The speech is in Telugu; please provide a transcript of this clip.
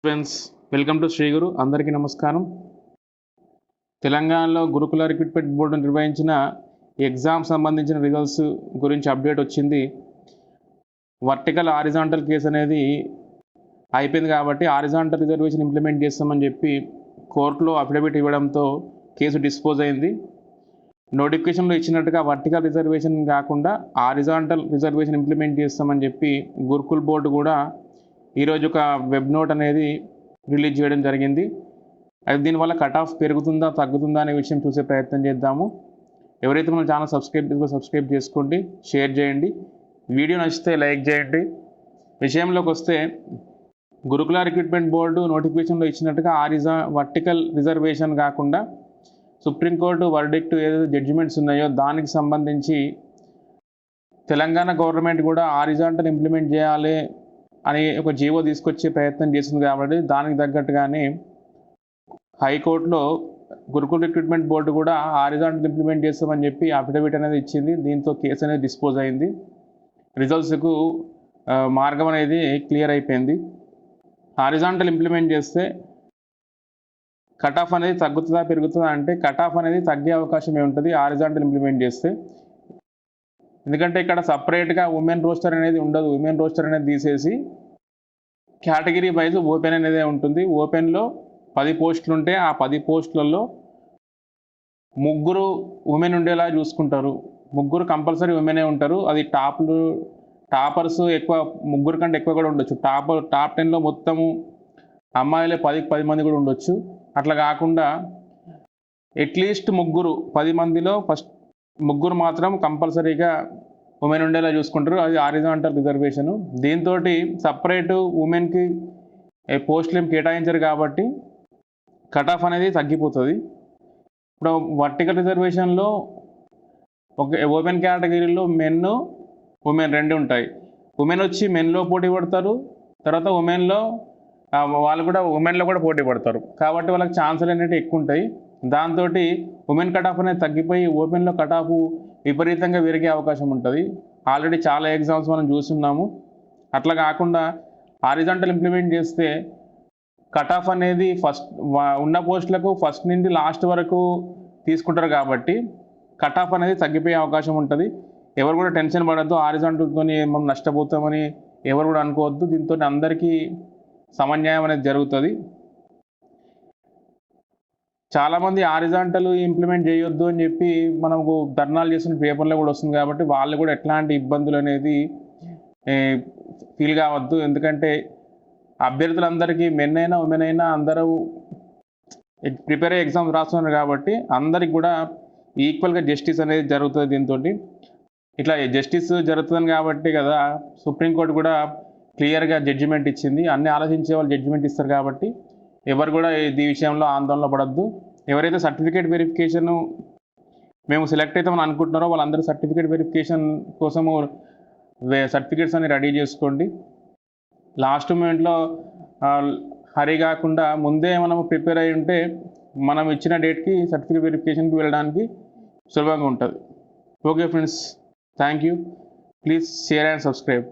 Friends, welcome to Shri Guru. అందరికీ నమస్కారం. తెలంగాణలో గురుకుల రిక్రూట్మెంట్ బోర్డు నిర్వహించిన ఎగ్జామ్ సంబంధించిన రిజల్ట్స్ గురించి అప్డేట్ వచ్చింది. వర్టికల్ హారిజాంటల్ కేసు అనేది అయిపోయింది కాబట్టి హారిజాంటల్ రిజర్వేషన్ ఇంప్లిమెంట్ చేస్తామని చెప్పి కోర్టులో అఫిడవిట్ ఇవ్వడంతో కేసు డిస్పోజ్ అయింది. నోటిఫికేషన్లో ఇచ్చినట్టుగా వర్టికల్ రిజర్వేషన్ కాకుండా హారిజాంటల్ రిజర్వేషన్ ఇంప్లిమెంట్ చేస్తామని చెప్పి గురుకుల్ బోర్డు కూడా ఈరోజు ఒక వెబ్ నోట్ అనేది రిలీజ్ చేయడం జరిగింది. అది దీనివల్ల కట్ ఆఫ్ పెరుగుతుందా తగ్గుతుందా అనే విషయం చూసే ప్రయత్నం చేద్దాము. ఎవరైతే మన ఛానల్ సబ్స్క్రైబ్ చేసుకోండి, షేర్ చేయండి, వీడియో నచ్చితే లైక్ చేయండి. విషయంలోకి వస్తే గురుకుల రిక్రూట్మెంట్ బోర్డు నోటిఫికేషన్లో ఇచ్చినట్టుగా వర్టికల్ రిజర్వేషన్ కాకుండా సుప్రీంకోర్టు వర్డిక్ట్ ఏదైతే జడ్జిమెంట్స్ ఉన్నాయో దానికి సంబంధించి తెలంగాణ గవర్నమెంట్ కూడా హారిజాంటల్ ఇంప్లిమెంట్ చేయాలి అని ఒక జీవో తీసుకొచ్చే ప్రయత్నం చేస్తుంది. కాబట్టి దానికి తగ్గట్టుగానే హైకోర్టులో గురుకుల రిక్రూట్మెంట్ బోర్డు కూడా హారిజాంటల్ ఇంప్లిమెంట్ చేస్తామని చెప్పి అఫిడవిట్ అనేది ఇచ్చింది. దీంతో కేసు అనేది డిస్పోజ్ అయింది. రిజల్ట్స్కు మార్గం అనేది క్లియర్ అయిపోయింది. హారిజాంటల్ ఇంప్లిమెంట్ చేస్తే కట్ ఆఫ్ అనేది తగ్గుతుందా పెరుగుతుందా అంటే కట్ ఆఫ్ అనేది తగ్గే అవకాశం ఏముంటుంది హారిజాంటల్ ఇంప్లిమెంట్ చేస్తే. ఎందుకంటే ఇక్కడ సపరేట్గా ఉమెన్ రోస్టర్ అనేది ఉండదు. ఉమెన్ రోస్టర్ అనేది తీసేసి కేటగిరీ వైజ్ ఓపెన్ అనేది ఉంటుంది. ఓపెన్లో 10 పోస్టులు ఉంటే ఆ 10 పోస్టులలో 3 ఉమెన్ ఉండేలా చూసుకుంటారు. 3 కంపల్సరీ ఉమెనే ఉంటారు. అది టాపర్స్ ఎక్కువ, 3 కంటే ఎక్కువ కూడా ఉండొచ్చు. టాప్ 10లో మొత్తము అమ్మాయిలే 10 మంది కూడా ఉండొచ్చు. అట్లా కాకుండా అట్లీస్ట్ 10 మందిలో ఫస్ట్ 3 మాత్రం కంపల్సరీగా ఉమెన్ ఉండేలా చూసుకుంటారు. అది హారిజాంటల్ రిజర్వేషను. దీంతో సపరేటు ఉమెన్కి పోస్టులు ఏం కేటాయించరు కాబట్టి కట్ ఆఫ్ అనేది తగ్గిపోతుంది. ఇప్పుడు వర్టికల్ రిజర్వేషన్లో ఒక ఓపెన్ కేటగిరీలో మెన్ ఉమెన్ 2 ఉంటాయి. ఉమెన్ వచ్చి మెన్లో పోటీ పడతారు, తర్వాత వాళ్ళు కూడా ఉమెన్లో కూడా పోటీ పడతారు. కాబట్టి వాళ్ళకి ఛాన్సులు అనేవి ఎక్కువ ఉంటాయి. దాంతో ఉమెన్ కట్ ఆఫ్ అనేది తగ్గిపోయి ఓపెన్లో కట్ ఆఫ్ విపరీతంగా పెరిగే అవకాశం ఉంటుంది. ఆల్రెడీ చాలా ఎగ్జామ్స్ మనం చూస్తున్నాము. అట్లా కాకుండా హారిజాంటల్ ఇంప్లిమెంట్ చేస్తే కట్ ఆఫ్ అనేది ఉన్న పోస్టులకు ఫస్ట్ నుండి లాస్ట్ వరకు తీసుకుంటారు కాబట్టి కట్ ఆఫ్ అనేది తగ్గిపోయే అవకాశం ఉంటుంది. ఎవరు కూడా టెన్షన్ పడద్దు, హారిజాంటల్తో మనం నష్టపోతామని ఎవరు కూడా అనుకోవద్దు. దీంతో అందరికీ సమన్యాయం అనేది జరుగుతుంది. చాలామంది హారిజాంటల్ ఇంప్లిమెంట్ చేయొద్దు అని చెప్పి మనకు ధర్నాలు చేసిన పేపర్లో కూడా వస్తుంది. కాబట్టి వాళ్ళు కూడా ఎట్లాంటి ఇబ్బందులు అనేది ఫీల్ కావద్దు. ఎందుకంటే అభ్యర్థులందరికీ మెన్ అయినా ఉమెన్ అయినా అందరూ ప్రిపేర్ అయ్యే ఎగ్జామ్స్ రాస్తున్నారు కాబట్టి అందరికి కూడా ఈక్వల్గా జస్టిస్ అనేది జరుగుతుంది. దీంతో ఇట్లా జస్టిస్ జరుగుతుంది కాబట్టి కదా సుప్రీంకోర్టు కూడా క్లియర్గా జడ్జిమెంట్ ఇచ్చింది. అన్ని ఆలోచించే వాళ్ళు జడ్జిమెంట్ ఇస్తారు కాబట్టి ఎవరు కూడా ఈ విషయంలో ఆందోళన పడద్దు. ఎవరైతే సర్టిఫికేట్ వెరిఫికేషన్ మేము సెలెక్ట్ అవుతామని అనుకుంటున్నారో వాళ్ళందరూ సర్టిఫికేట్ వెరిఫికేషన్ కోసము సర్టిఫికేట్స్ అన్ని రెడీ చేసుకోండి. లాస్ట్ మూమెంట్లో హరీ కాకుండా ముందే మనం ప్రిపేర్ అయి ఉంటే మనం ఇచ్చిన డేట్కి సర్టిఫికేట్ వెరిఫికేషన్కి వెళ్ళడానికి సులభంగా ఉంటుంది. Okay friends, thank you. Please share and subscribe.